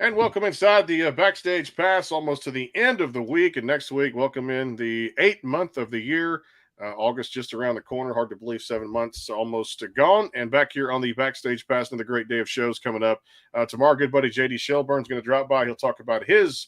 And welcome inside the Backstage Pass, almost to the end of the week. And next week, welcome in the 8th month of the year. August just around the corner. Hard to believe 7 months almost gone. And back here on the Backstage Pass, another great day of shows coming up. Tomorrow, good buddy JD Shelburne's going to drop by. He'll talk about his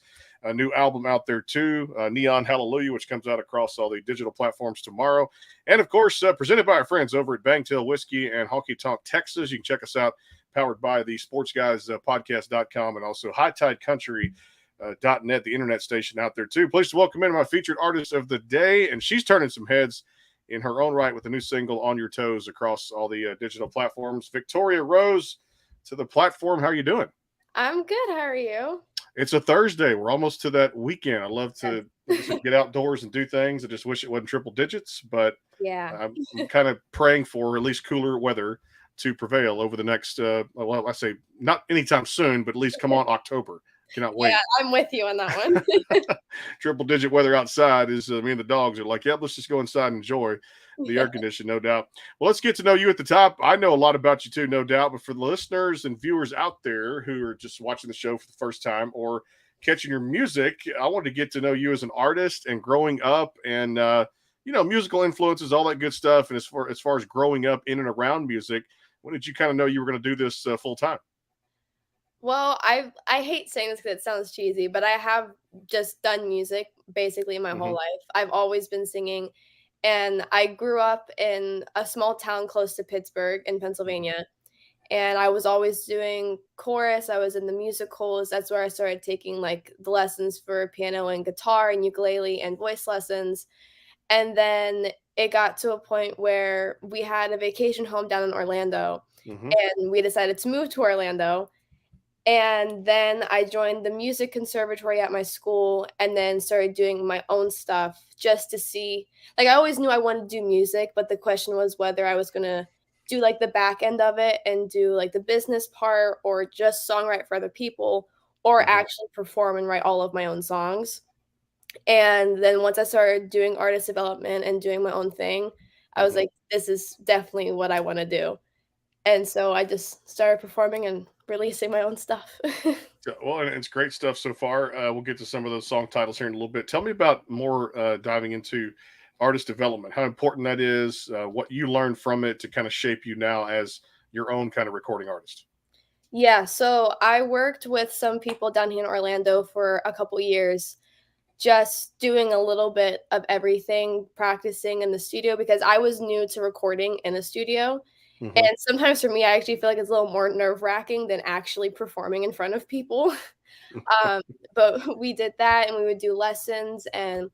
new album out there too, Neon Hallelujah, which comes out across all the digital platforms tomorrow. And of course, presented by our friends over at Bangtail Whiskey and Honky Tonk Texas. You can check us out, powered by the Sports Guys podcast.com, and also High Tide Country .net, the internet station out there too. Please welcome in my featured artist of the day, and she's turning some heads in her own right with a new single, On Your Toes, across all the digital platforms. Victoria Rose to the platform. How are you doing? I'm good. How are you? It's a Thursday. We're almost to that weekend. I love to get outdoors and do things. I just wish it wasn't triple digits, but Yeah. I'm kind of praying for at least cooler weather to prevail over the next, well, I say not anytime soon, but at least come on October. Cannot Yeah, wait. I'm with you on that one. Triple digit weather outside is me and the dogs are like, yep, let's just go inside and enjoy the Yeah. air condition, no doubt. Well, let's get to know you at the top. I know a lot about you too, no doubt. But for the listeners and viewers out there who are just watching the show for the first time or catching your music, I want to get to know you as an artist and growing up and, musical influences, all that good stuff. And as far as growing up in and around music, when did you kind of know you were going to do this full time? Well, I hate saying this because it sounds cheesy, but I have just done music basically my whole Hmm. life. I've always been singing, and I grew up in a small town close to Pittsburgh in Hmm. Pennsylvania. And I was always doing chorus. I was in the musicals. That's where I started taking like the lessons for piano and guitar and ukulele and voice lessons. And then it got to a point where we had a vacation home down in Orlando, Hmm. and we decided to move to Orlando. And then I joined the music conservatory at my school and then started doing my own stuff just to see, like, I always knew I wanted to do music, but the question was whether I was gonna do, like, the back end of it and do, like, the business part or just songwrite for other people or Hmm. actually perform and write all of my own songs. And then once I started doing artist development and doing my own thing, I was Hmm. like, "This is definitely what I wanna do." And so I just started performing and releasing my own stuff. Well, and it's great stuff so far. We'll get to some of those song titles here in a little bit. Tell me about more diving into artist development, how important that is, what you learned from it to kind of shape you now as your own kind of recording artist. Yeah, so I worked with some people down here in Orlando for a couple years, just doing a little bit of everything, practicing in the studio because I was new to recording in a studio. Hmm. And sometimes for me, I actually feel like it's a little more nerve-wracking than actually performing in front of people. Um, but we did that and we would do lessons and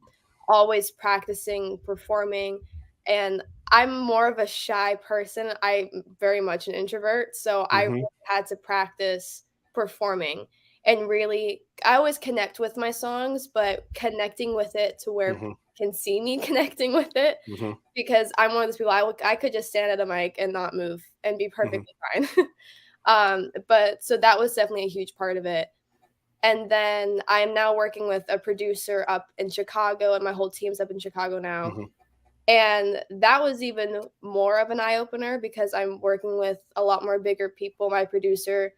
always practicing performing. And I'm more of a shy person. I'm very much an introvert. So I really Hmm. had to practice performing and really, I always connect with my songs, but connecting with it to where Hmm. people can see me connecting with it Hmm. because I'm one of those people I could just stand at a mic and not move and be Hmm. perfectly fine. But so that was definitely a huge part of it. And then I am now working with a producer up in Chicago, and my whole team's up in Chicago now. Hmm. And that was even more of an eye opener because I'm working with a lot more bigger people. My producer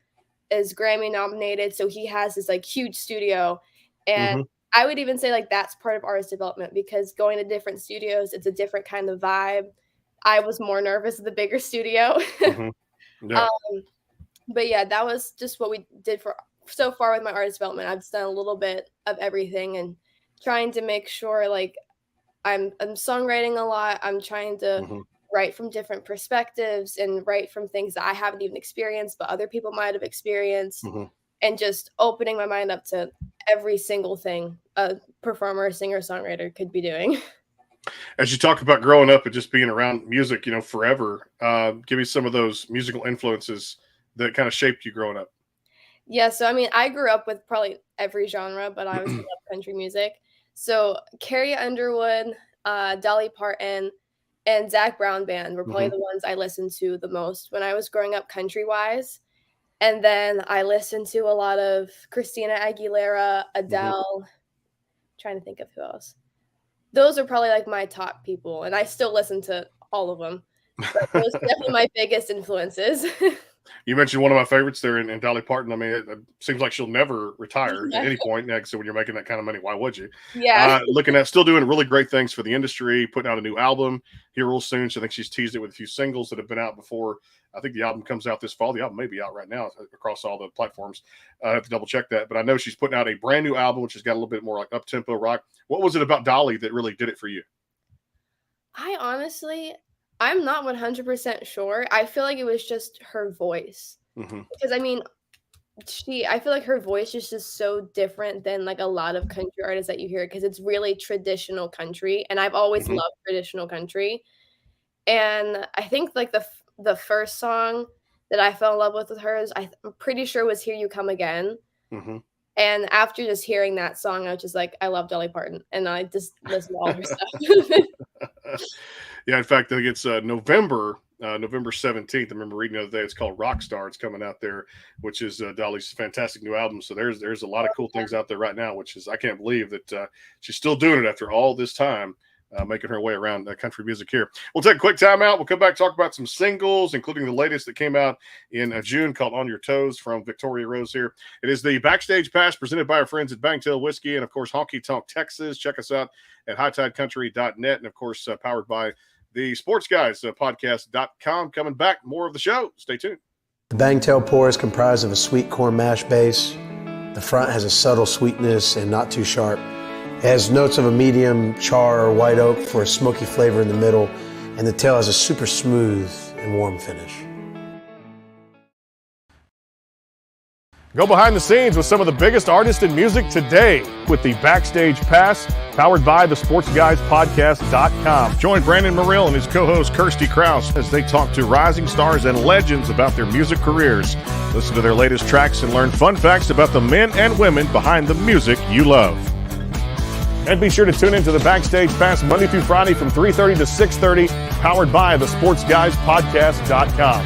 is Grammy nominated, so he has this like huge studio. And Hmm. I would even say like that's part of artist development because going to different studios, it's a different kind of vibe. I was more nervous at the bigger studio. Hmm. Yeah. um, but yeah, that was just what we did for so far with my artist development. I've just done a little bit of everything and trying to make sure like I'm songwriting a lot. I'm trying to Hmm. write from different perspectives and write from things that I haven't even experienced, but other people might have experienced, Hmm. and just opening my mind up to every single thing a performer, singer, songwriter could be doing. As you talk about growing up and just being around music, forever, give me some of those musical influences that kind of shaped you growing up. Yeah, so I mean, I grew up with probably every genre, but I obviously love country music. So Carrie Underwood, Dolly Parton, and Zach Brown Band were probably Hmm. the ones I listened to the most when I was growing up country wise. And then I listened to a lot of Christina Aguilera, Hmm. Adele, trying to think of who else. Those are probably like my top people, and I still listen to all of them. But those are definitely my biggest influences. You mentioned one of my favorites there in Dolly Parton. I mean, it seems like she'll never retire at Yeah. any point. Next, so when you're making that kind of money, why would you? Yeah. Looking at still doing really great things for the industry, putting out a new album here real soon. So I think she's teased it with a few singles that have been out before. I think the album comes out this fall. The album may be out right now across all the platforms. I have to double check that, but I know she's putting out a brand new album, which has got a little bit more like up tempo rock. What was it about Dolly that really did it for you? I honestly, I'm not 100% sure. I feel like it was just her voice. Hmm. Because I mean, I feel like her voice is just so different than like a lot of country artists that you hear because it's really traditional country, and I've always Hmm. loved traditional country. And I think like the first song that I fell in love with hers, I'm pretty sure was "Here You Come Again." Hmm. And after just hearing that song, I was just like, I love Dolly Parton, and I just listen to all her stuff. Yeah, in fact, I think it's November 17th. I remember reading the other day. It's called Rockstar. It's coming out there, which is Dolly's fantastic new album. So there's a lot of cool things out there right now, which is I can't believe that she's still doing it after all this time. Making her way around country music here. We'll take a quick time out. We'll come back, talk about some singles, including the latest that came out in June called On Your Toes from Victoria Rose here. It is the Backstage Pass presented by our friends at Bangtail Whiskey and, of course, Honky Tonk Texas. Check us out at hightidecountry.net and, of course, powered by the Sports Guys podcast.com. Coming back, more of the show. Stay tuned. The Bangtail pour is comprised of a sweet corn mash base. The front has a subtle sweetness and not too sharp. It has notes of a medium char or white oak for a smoky flavor in the middle, and the tail has a super smooth and warm finish. Go behind the scenes with some of the biggest artists in music today with the Backstage Pass, powered by the SportsGuysPodcast.com. Join Brandon Morrill and his co-host Kirsty Krause as they talk to rising stars and legends about their music careers. Listen to their latest tracks and learn fun facts about the men and women behind the music you love. And be sure to tune into the Backstage Pass Monday through Friday from 3:30 to 6:30, powered by the SportsGuysPodcast.com.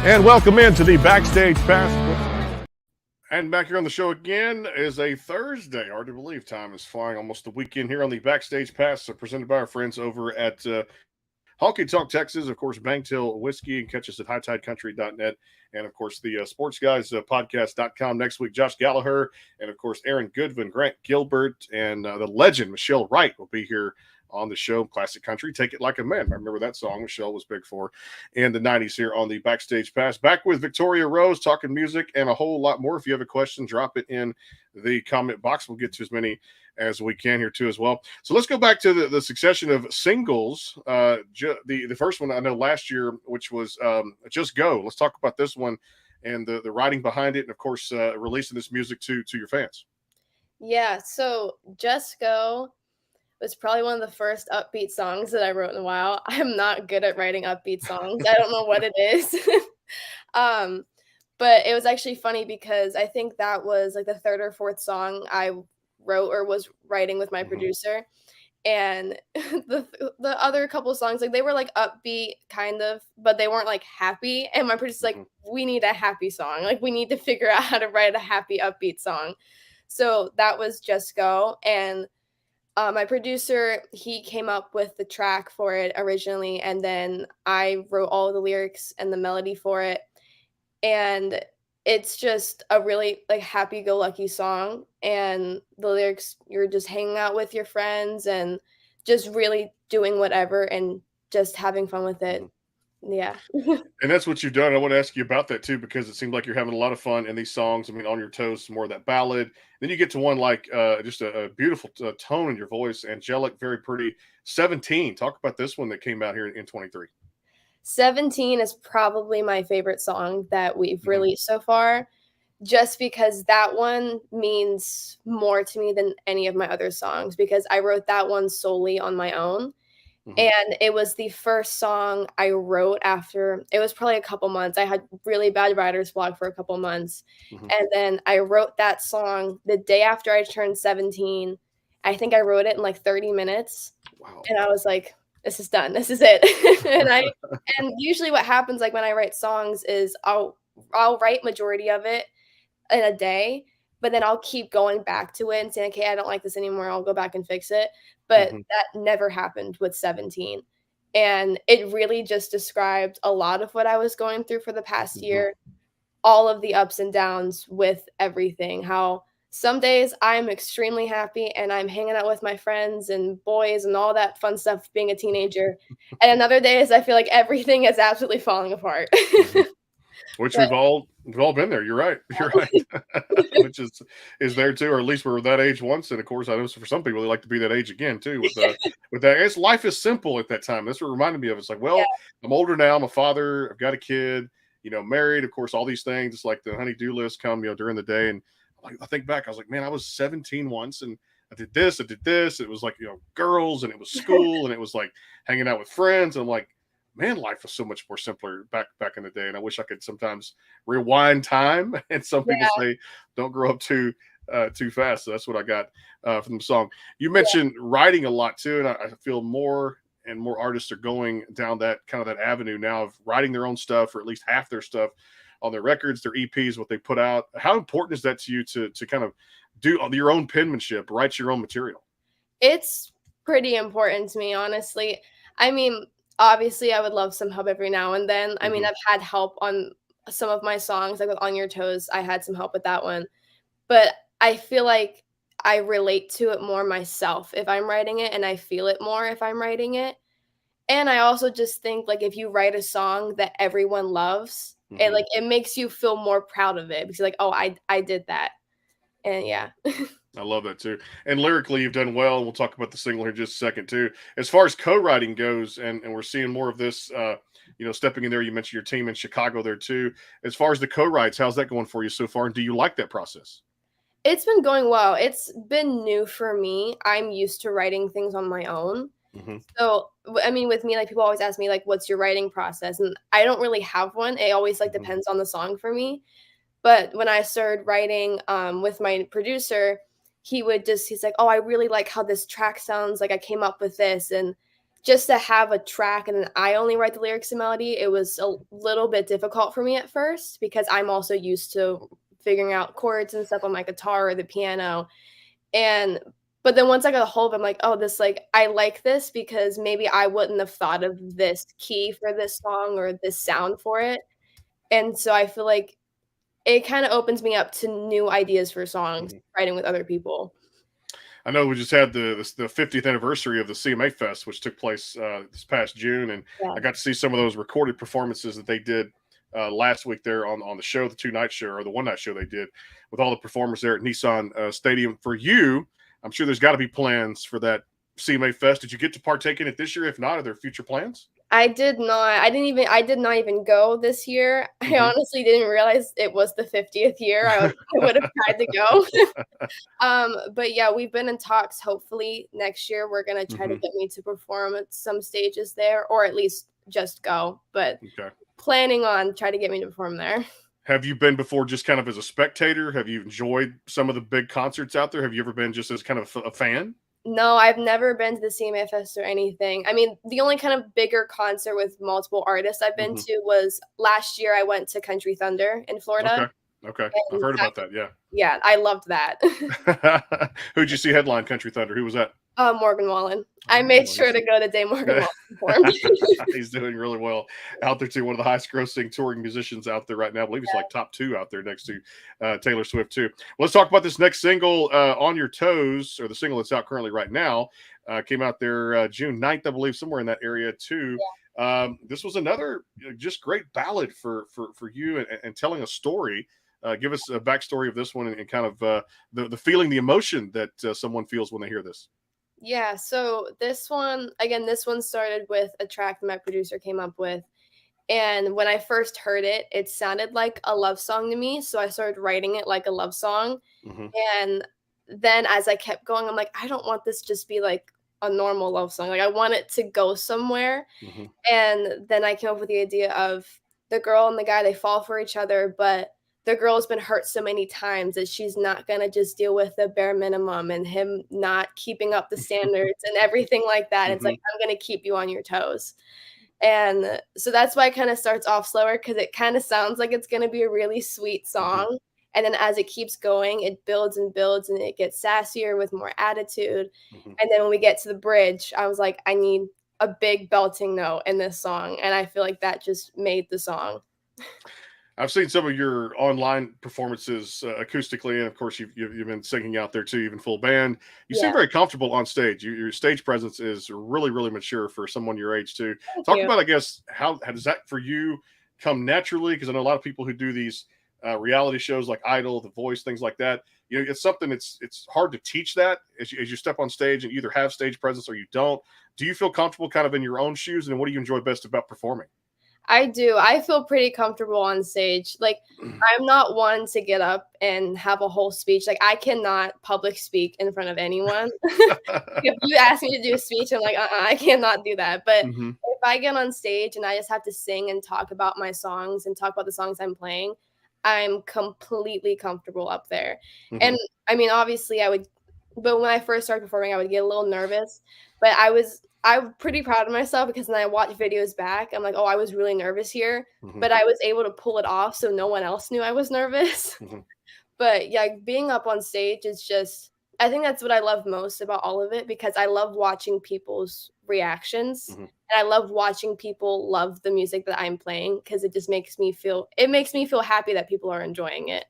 And welcome into the Backstage Pass. And back here on the show again is a Thursday. Hard to believe time is flying, almost a weekend here on the Backstage Pass, presented by our friends over at Honky Tonk Texas, of course, Bangtail Whiskey, and catch us at hightidecountry.net. And, of course, the Sports Guys podcast.com. Next week, Josh Gallagher and, of course, Aaron Goodwin, Grant Gilbert, and the legend Michelle Wright will be here on the show. Classic country, Take It Like a Man. I remember that song Michelle was big for in the 90s here on the Backstage Pass. Back with Victoria Rose, talking music and a whole lot more. If you have a question, drop it in the comment box. We'll get to as many as we can here too as well. So let's go back to the succession of singles. The first one I know last year, which was Just Go. Let's talk about this one and the writing behind it, and of course releasing this music to your fans. Yeah, so Just Go was probably one of the first upbeat songs that I wrote in a while. I'm not good at writing upbeat songs. I don't know what it is. But it was actually funny because I think that was like the third or fourth song I wrote or was writing with my producer. And the other couple of songs, like they were like upbeat kind of, but they weren't like happy. And my producer's like, we need a happy song. Like we need to figure out how to write a happy upbeat song. So that was Just Go. And my producer, he came up with the track for it originally, and then I wrote all the lyrics and the melody for it. And it's just a really like happy-go-lucky song, and the lyrics, you're just hanging out with your friends and just really doing whatever and just having fun with it. Yeah. And that's what you've done. I want to ask you about that too, because it seemed like you're having a lot of fun in these songs. I mean, On Your Toes, more of that ballad. Then you get to one like just a beautiful tone in your voice, angelic, very pretty. 17. Talk about this one that came out here in 23. 17 is probably my favorite song that we've released so far, just because that one means more to me than any of my other songs, because I wrote that one solely on my own. And it was the first song I wrote after, it was probably a couple months. I had really bad writer's block for a couple months. And then I wrote that song the day after I turned 17. I think I wrote it in like 30 minutes. Wow. And I was like, this is done. This is it. and usually what happens like when I write songs is I'll write majority of it in a day, but then I'll keep going back to it and saying, okay, I don't like this anymore. I'll go back and fix it. But that never happened with 17. And it really just described a lot of what I was going through for the past Mhm. year, all of the ups and downs with everything. How some days I'm extremely happy and I'm hanging out with my friends and boys and all that fun stuff being a teenager. And another days I feel like everything is absolutely falling apart. Mhm. Which But we've all been there. You're right. You're right. Which is there too, or at least we're that age once. And of course, I know for some people they like to be that age again too. With that, it's life is simple at that time. That's what reminded me of. It's like, yeah, well, I'm older now. I'm a father. I've got a kid. Married. Of course, all these things. It's like the honey-do list come during the day. And like I think back, I was like, man, I was 17 once, and I did this. I did this. It was like girls, and it was school, and it was like hanging out with friends. And I'm like, man, life was so much more simpler back in the day. And I wish I could sometimes rewind time. And some people yeah, say, don't grow up too fast. So that's what I got from the song. You yeah. mentioned writing a lot too, and I feel more and more artists are going down that kind of that avenue now of writing their own stuff, or at least half their stuff on their records, their EPs, what they put out. How important is that to you to kind of do your own penmanship, write your own material? It's pretty important to me, honestly. I mean, obviously, I would love some help every now and then. I mean, Hmm. I've had help on some of my songs, like with On Your Toes, I had some help with that one. But I feel like I relate to it more myself if I'm writing it, and I feel it more if I'm writing it. And I also just think, like, if you write a song that everyone loves, Hmm. it makes you feel more proud of it because you're like, "Oh, I did that." And yeah. I love that too. And lyrically, you've done well. And we'll talk about the single here in just a second too. As far as co-writing goes, and we're seeing more of this, stepping in there. You mentioned your team in Chicago there too. As far as the co-writes, how's that going for you so far? And do you like that process? It's been going well. It's been new for me. I'm used to writing things on my own. Hmm. So, I mean, with me, like, people always ask me, like, "What's your writing process?" And I don't really have one. It always, like, Hmm. depends on the song for me. But when I started writing, with my producer, he's like, "Oh, I really like how this track sounds, like, I came up with this," and just to have a track and then I only write the lyrics and melody, it was a little bit difficult for me at first because I'm also used to figuring out chords and stuff on my guitar or the piano, and but then once I got a hold of it, I'm like, "Oh, I like this because maybe I wouldn't have thought of this key for this song or this sound for it," and so I feel like it kinda opens me up to new ideas for songs, Hmm. writing with other people. I know we just had the 50th anniversary of the CMA Fest, which took place this past June, and Yeah. I got to see some of those recorded performances that they did last week there on the show, the 2 night show or the 1 night show they did with all the performers there at Nissan Stadium. For you, I'm sure there's got to be plans for that CMA Fest. Did you get to partake in it this year? If not, are there future plans? I did not even go this year. I Hmm. honestly didn't realize it was the 50th year. I would have tried to go. But yeah, we've been in talks. Hopefully next year we're gonna try to Hmm. get me to perform at some stages there, or at least just go, but Okay. planning on try to get me to perform there. Have you been before just kind of as a spectator? Have you enjoyed some of the big concerts out there? Have you ever been just as kind of a fan? No, I've never been to the CMA Fest or anything. I mean, the only kind of bigger concert with multiple artists I've been Hmm. to was last year I went to Country Thunder in Florida, Okay. Okay. I've and heard that about that. Yeah. yeah, I loved that. Who'd you see headline Country Thunder? Who was that? Morgan Wallen. I made Oh, sure he's to go the day Morgan Wallen performed. he's doing really well out there too. One of the highest grossing touring musicians out there right now. I believe he's like top two out there next to Taylor Swift too. Let's talk about this next single, "On Your Toes," or the single that's out currently right now. Came out there June 9th, I believe, somewhere in that area too. This was another just great ballad for you and telling a story. Give us a backstory of this one and kind of the feeling, the emotion that someone feels when they hear this. Yeah, so this one started with a track that my producer came up with, and when I first heard it, it sounded like a love song to me, so I started writing it like a love song, Hmm. and then as I kept going, I'm like, "I don't want this to just be like a normal love song, like, I want it to go somewhere," Hmm. and then I came up with the idea of the girl and the guy, they fall for each other, but the girl's been hurt so many times that she's not gonna just deal with the bare minimum and him not keeping up the standards and everything like that. It's Hmm. like, "I'm gonna keep you on your toes." And so that's why it kinda starts off slower because it kinda sounds like it's gonna be a really sweet Hmm. song, and then as it keeps going, it builds and builds, and it gets sassier with more attitude, Hmm. and then when we get to the bridge, I was like, a big belting note in this song, and I feel like that just made the song. I've seen some of your online performances acoustically, and of course, you've been singing out there too, even full band. You seem Yeah, very comfortable on stage. Your stage presence is really, really mature for someone your age too. thank Talk you. about, I guess, how does that for you come naturally? Because I know a lot of people who do these reality shows like Idol, The Voice, things like that. You know, it's something it's hard to teach that as you step on stage and either have stage presence or you don't. Do you feel comfortable kind of in your own shoes, and what do you enjoy best about performing? I do. I feel pretty comfortable on stage. Like, I'm not one to get up and have a whole speech. Like, I cannot public speak in front of anyone. If you ask me to do a speech, I'm like, I cannot do that. But Hmm. if I get on stage and I just have to sing and talk about my songs and talk about the songs I'm playing, I'm completely comfortable up there. Hmm. And I mean, obviously, but when I first started performing, I would get a little nervous. But I'm pretty proud of myself because when I watch videos back, I'm like, oh, I was really nervous here, Hmm. but I was able to pull it off so no one else knew I was nervous. Hmm. But yeah, being up on stage is just, I think that's what I love most about all of it because I love watching people's reactions. Hmm. And I love watching people love the music that I'm playing because it makes me feel happy that people are enjoying it.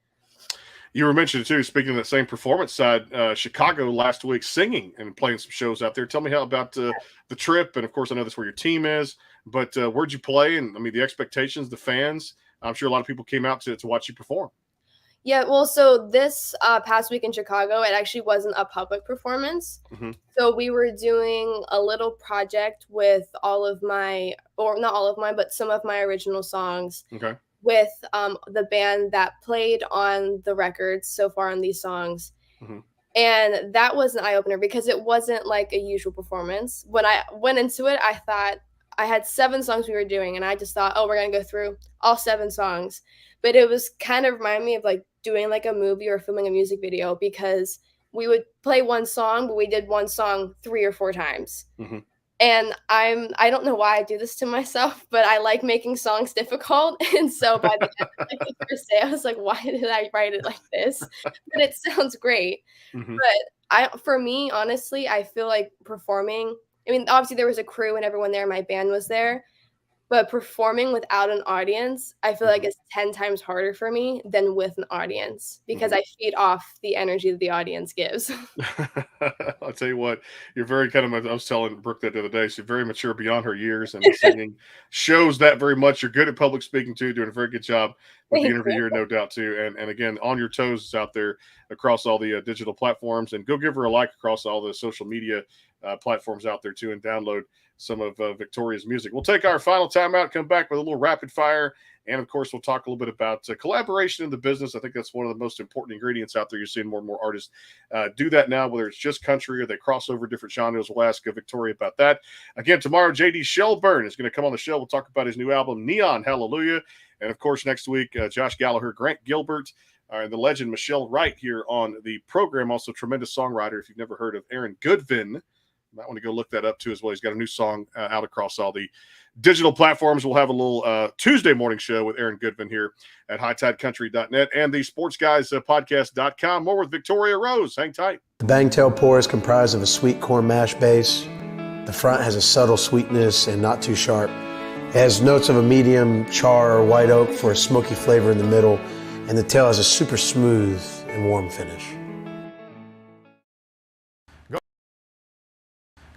You were mentioning too, speaking of that same performance side, Chicago last week singing and playing some shows out there. Tell me how about the trip, and of course I know that's where your team is, but where'd you play? And I mean the expectations, the fans. I'm sure a lot of people came out to watch you perform. Yeah, well, so this past week in Chicago, it actually wasn't a public performance. Hmm. So we were doing a little project with all of my, or not all of mine, but some of my original songs Okay. with the band that played on the records so far on these songs. Hmm. And that was an eye opener because it wasn't like a usual performance. When I went into it, I thought I had 7 songs we were doing, and I just thought, oh, we're gonna go through all 7 songs. But it was kind of remind me of like doing like a movie or filming a music video because we would play one song, but we did one song 3 or 4 times. Hmm. And I don't know why I do this to myself, but I like making songs difficult. And so by the end of like the first day, I was like, why did I write it like this? But it sounds great. Hmm. But for me, honestly, I feel like performing, I mean, obviously there was a crew and everyone there, my band was there, but performing without an audience, I feel like Hmm. it's 10 times harder for me than with an audience because Hmm. I feed off the energy that the audience gives. I'll tell you what, you're very kind of. I was telling Brooke that the other day. She's very mature beyond her years, and the singing shows that very much. You're good at public speaking too, doing a very good job with the Thank interview you. here, no doubt too. And again, on your toes out there across all the digital platforms, and go give her a like across all the social media platforms out there too, and download some of Victoria's music. We'll take our final timeout, come back with a little rapid fire. And of course, we'll talk a little bit about collaboration in the business. I think that's one of the most important ingredients out there. You're seeing more and more artists do that now, whether it's just country or they cross over different genres. We'll ask Victoria about that. Again, tomorrow, JD Shelburne is going to come on the show. We'll talk about his new album, Neon Hallelujah. And of course, next week, Josh Gallagher, Grant Gilbert, and the legend Michelle Wright here on the program. Also, tremendous songwriter. If you've never heard of Aaron Goodvin, might want to go look that up too as well. He's got a new song out across all the digital platforms. We'll have a little Tuesday morning show with Aaron Goodvin here at hightidecountry.net and the sportsguys podcast.com. More with Victoria Rose. Hang tight. The Bangtail pour is comprised of a sweet corn mash base. The front has a subtle sweetness and not too sharp. It has notes of a medium char or white oak for a smoky flavor in the middle, and the tail has a super smooth and warm finish.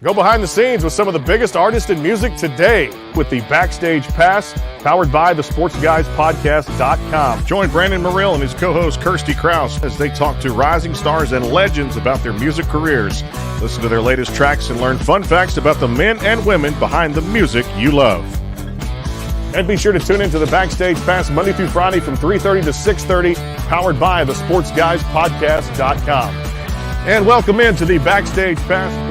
Go behind the scenes with some of the biggest artists in music today with the Backstage Pass, powered by the SportsGuysPodcast.com. Join Brandon Morrill and his co-host Kirsty Krause as they talk to rising stars and legends about their music careers. Listen to their latest tracks and learn fun facts about the men and women behind the music you love. And be sure to tune into the Backstage Pass Monday through Friday from 3:30 to 6:30, powered by the SportsGuysPodcast.com. And welcome into the Backstage Pass.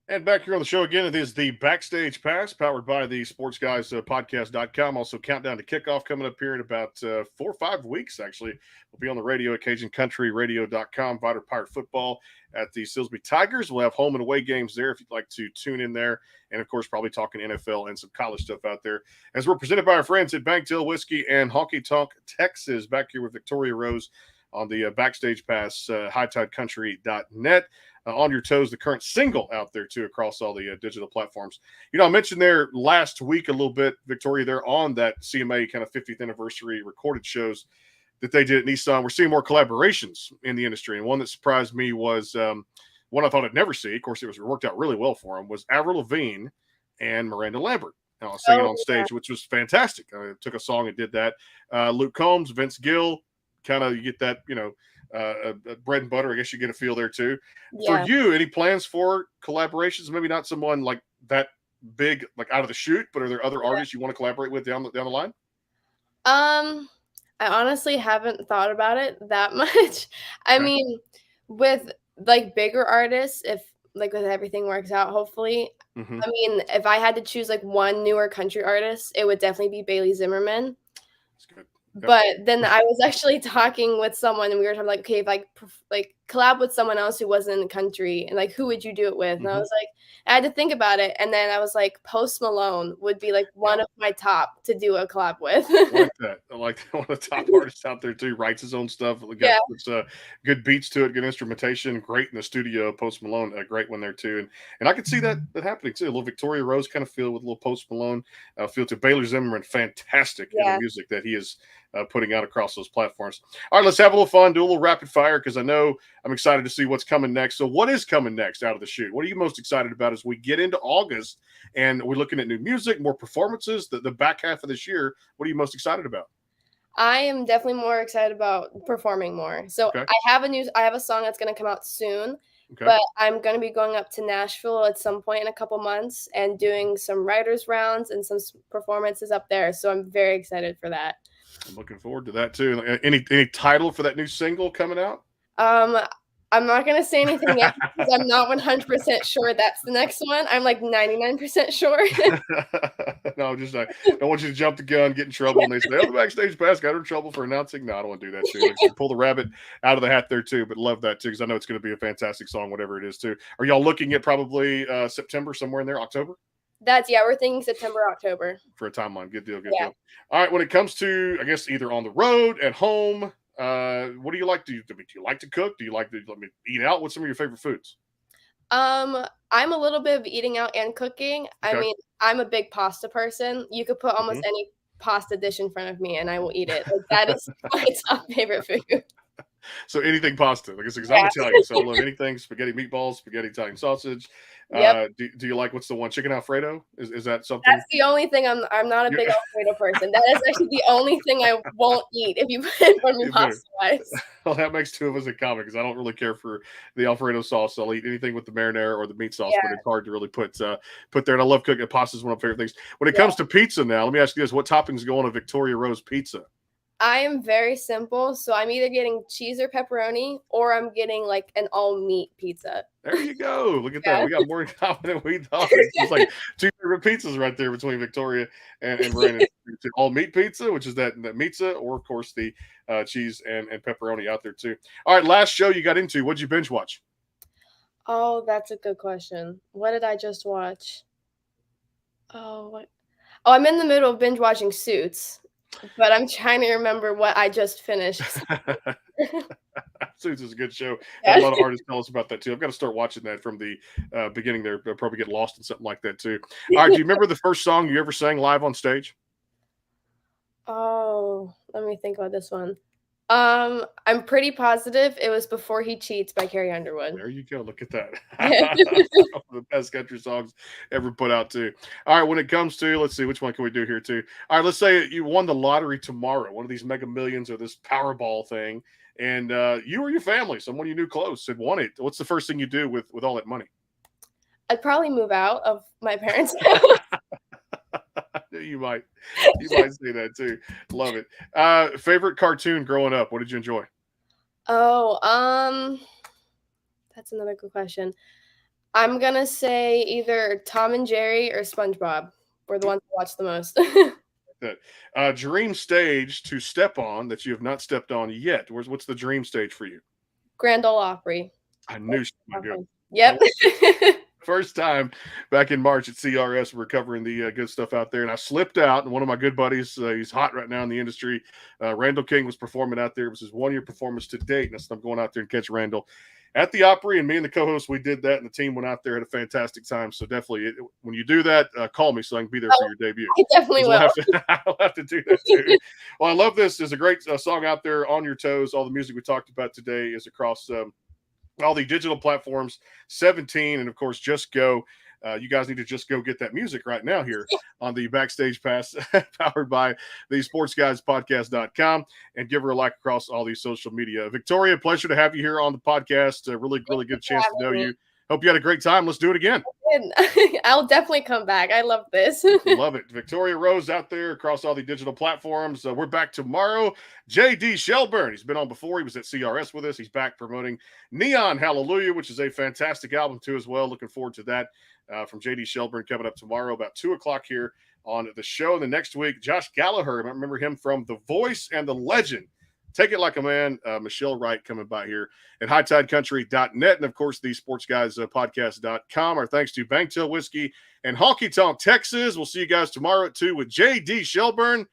And back here on the show again, it is the Backstage Pass, powered by the SportsGuysPodcast.com. Also, countdown to kickoff coming up here in about 4 or 5 weeks, actually. We'll be on the radio at CajunCountryRadio.com, Vider Pirate Football at the Silsbee Tigers. We'll have home and away games there if you'd like to tune in there. And, of course, probably talking NFL and some college stuff out there. As we're presented by our friends at Banktail Whiskey and Honky Tonk Texas, back here with Victoria Rose on the Backstage Pass, HighTideCountry.net. On Your Toes, the current single out there too across all the digital platforms. I mentioned there last week a little bit, Victoria, there on that CMA kind of 50th anniversary recorded shows that they did at Nissan. We're seeing more collaborations in the industry, and one that surprised me was one I thought I'd never see. Of course, it worked out really well for him. Was Avril Lavigne and Miranda Lambert singing on stage, which was fantastic. Took a song and did that. Luke Combs, Vince Gill, kind of you get that bread and butter. I guess you get a feel there too. Yeah. For you, any plans for collaborations? Maybe not someone like that big, like out of the chute, but are there other artists you want to collaborate with down the line? I honestly haven't thought about it that much. I mean, with like bigger artists, if like with everything works out, hopefully. Mm-hmm. I mean, if I had to choose like one newer country artist, it would definitely be Bailey Zimmerman. That's good. But then I was actually talking with someone, and we were talking like, okay, if I like collab with someone else who wasn't in the country, and like, who would you do it with? And I was like, I had to think about it, and then I was like, Post Malone would be like one of my top to do a collab with. I like that. I like that. One of the top artists out there too. Writes his own stuff. It's good beats to it, good instrumentation, great in the studio. Post Malone, a great one there too, and I could see that happening too. A little Victoria Rose kind of feel with a little Post Malone feel to Bailey Zimmerman. Fantastic in the music that he is putting out across those platforms. All right, let's have a little fun, do a little rapid fire, because I know I'm excited to see what's coming next. So what is coming next out of the chute? What are you most excited about as we get into August and we're looking at new music, more performances, the back half of this year? What are you most excited about? I am definitely more excited about performing more. So I have a song that's going to come out soon, but I'm going to be going up to Nashville at some point in a couple months and doing some writers rounds and some performances up there. So I'm very excited for that. I'm looking forward to that too. Any title for that new single coming out? I'm not going to say anything yet because I'm not 100% sure that's the next one. I'm like 99% sure. No, just I don't want you to jump the gun, get in trouble, and they say, "Oh, the Backstage Pass got her in trouble for announcing." No, I don't want to do that too. Like, pull the rabbit out of the hat there too, but love that too because I know it's going to be a fantastic song, whatever it is too. Are y'all looking at probably September, somewhere in there, October? We're thinking September, October. For a timeline. Good deal, good deal. All right, when it comes to, I guess, either on the road, at home, what do you like? Do you like to cook? Do you like to eat out? What's some of your favorite foods? I'm a little bit of eating out and cooking. I mean, I'm a big pasta person. You could put almost any pasta dish in front of me and I will eat it. Like, that is my top favorite food. So anything pasta, I guess, because I'm Italian, so I love anything spaghetti meatballs, spaghetti Italian sausage. Do you like, what's the one, chicken Alfredo? Is that something? That's the only thing. I'm not a big Alfredo person. That is actually the only thing I won't eat if you put it in front of me pasta-wise. Well, that makes two of us in common because I don't really care for the Alfredo sauce. I'll eat anything with the marinara or the meat sauce, but it's hard to really put there. And I love cooking. Pasta is one of my favorite things. When it comes to pizza now, let me ask you this. What toppings go on a Victoria Rose pizza? I am very simple, so I'm either getting cheese or pepperoni, or I'm getting like an all-meat pizza. There you go. Look at that. We got more in common than we thought. It's like two favorite pizzas right there between Victoria and Brandon. All-meat pizza, which is that pizza, or of course the cheese and pepperoni out there too. All right, last show you got into. What'd you binge watch? Oh, that's a good question. What did I just watch? I'm in the middle of binge watching Suits. But I'm trying to remember what I just finished. Suits is a good show. A lot of artists tell us about that too. I've got to start watching that from the beginning there. They'll probably get lost in something like that too. All right, do you remember the first song you ever sang live on stage? Oh, let me think about this one. I'm pretty positive it was Before He Cheats by Carrie Underwood. There you go. Look at that. One of the best country songs ever put out too. All right, when it comes to, let's see, which one can we do here too? All right, let's say you won the lottery tomorrow, one of these Mega Millions or this Powerball thing, and you or your family, someone you knew close, had won it. What's the first thing you do with all that money? I'd probably move out of my parents' You might say that too. Love it. Favorite cartoon growing up? What did you enjoy? Oh, that's another good question. I'm gonna say either Tom and Jerry or SpongeBob were the ones I watched the most. Dream stage to step on that you have not stepped on yet. What's the dream stage for you? Grand Ole Opry. I knew she would go. Yep. first time back in March at CRS. We're covering the good stuff out there, and I slipped out. And one of my good buddies, he's hot right now in the industry. Randall King was performing out there. It was his 1 year performance to date, and I'm going out there and catch Randall at the Opry. And me and the co-host, we did that, and the team went out there, had a fantastic time. So definitely, when you do that, call me so I can be there for your debut. I definitely will. I'll have to do that too. Well, I love this. There's a great song out there, On Your Toes. All the music we talked about today is across all the digital platforms, 17, and of course, Just Go. You guys need to just go get that music right now here on the Backstage Pass, powered by the sportsguyspodcast.com, and give her a like across all these social media. Victoria, pleasure to have you here on the podcast. Really good chance to know you. Hope you had a great time. Let's do it again. I'll definitely come back. I love this. Love it. Victoria Rose out there across all the digital platforms. We're back tomorrow. J.D. Shelburne, he's been on before. He was at CRS with us. He's back promoting Neon Hallelujah, which is a fantastic album too as well. Looking forward to that from J.D. Shelburne coming up tomorrow about 2 o'clock here on the show. And the next week, Josh Gallagher, I remember him from The Voice and The Legend. Take It Like a Man, Michelle Wright coming by here at hightidecountry.net. And, of course, the sportsguyspodcast.com. Our thanks to Banktail Whiskey and Honky Tonk Texas. We'll see you guys tomorrow at 2 with J.D. Shelburne.